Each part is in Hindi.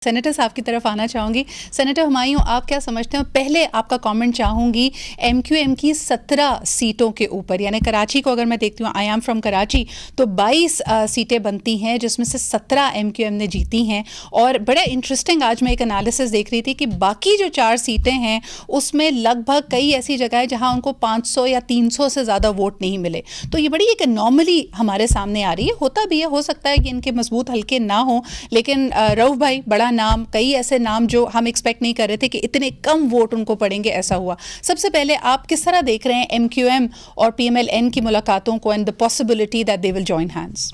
सेनेटर साहब की तरफ आना चाहूँगी। सेनेटर हुमायूं, आप क्या समझते हैं? पहले आपका कमेंट चाहूँगी एमक्यूएम की 17 सीटों के ऊपर, यानी कराची को अगर मैं देखती हूँ, आई एम फ्रॉम कराची, तो 22 सीटें बनती हैं जिसमें से 17 एमक्यूएम ने जीती हैं। और बड़ा इंटरेस्टिंग आज मैं एक एनालिसिस देख रही थी कि बाकी जो 4 सीटें हैं उसमें लगभग कई ऐसी जगह है जहाँ उनको 500 या 300 से ज़्यादा वोट नहीं मिले। तो ये बड़ी एक एनॉमली हमारे सामने आ रही है। होता भी है, हो सकता है कि इनके मजबूत हल्के ना हो, लेकिन रऊफ भाई, बड़ा नाम, कई ऐसे नाम जो हम एक्सपेक्ट नहीं कर रहे थे कि इतने कम वोट उनको पड़ेंगे, ऐसा हुआ। सबसे पहले आप किस तरह देख रहे हैं एमक्यूएम और पीएमएलएन की मुलाकातों को and the possibility that they will join hands?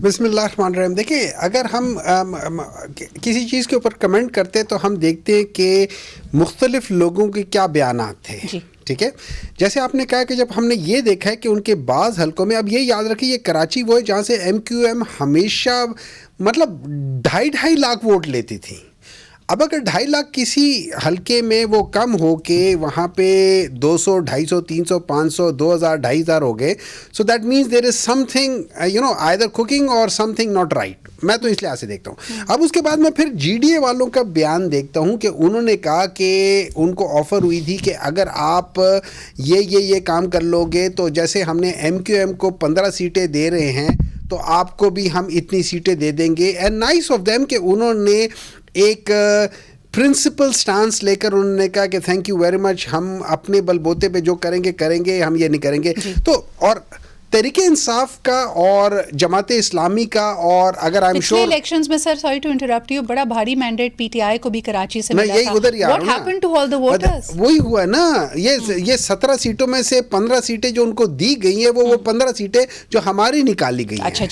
बिस्मिल्लाहिर्रहमानिर्रहीम। देखिए, अगर हम किसी चीज़ के ऊपर कमेंट करते हैं तो हम देखते हैं कि मुख्तलिफ लोगों के क्या बयानात थे। जी, ठीक है। जैसे आपने कहा कि जब हमने ये देखा है कि उनके बाज़ हलकों में, अब ये याद रखिए, ये कराची वो है जहाँ से एमक्यूएम हमेशा मतलब 2.5 लाख वोट लेती थी। अब अगर 2.5 लाख किसी हलके में वो कम हो के वहाँ पे 200, 250, 300, 500, 2000, 2500 हो गए, so that means there is something either cooking or something not right. मैं तो इसलिए ऐसे देखता हूँ। अब उसके बाद मैं फिर जीडीए वालों का बयान देखता हूँ कि उन्होंने कहा कि उनको ऑफ़र हुई थी कि अगर आप ये काम कर लोगे तो जैसे हमने एमक्यूएम को 15 सीटें दे रहे हैं तो आपको भी हम इतनी सीटें दे देंगे। एंड नाइस ऑफ देम कि उन्होंने एक प्रिंसिपल स्टांस लेकर उन्होंने कहा कि थैंक यू वेरी मच, हम अपने बलबूते पे जो करेंगे, हम ये नहीं करेंगे। तो और तहरीके इंसाफ का और जमाते इस्लामी का, और अगर आई एम श्योर इलेक्शंस में, sir sorry to interrupt you, बड़ा भारी मैंडेट पीटीआई को भी कराची से मिला था। यही उधर what happened to all the voters? वही हुआ ना, ये 17 सीटों में से 15 सीटें जो उनको दी गई हैं वो 15 सीटें जो हमारी निकाली गई हैं। अच्छा जी।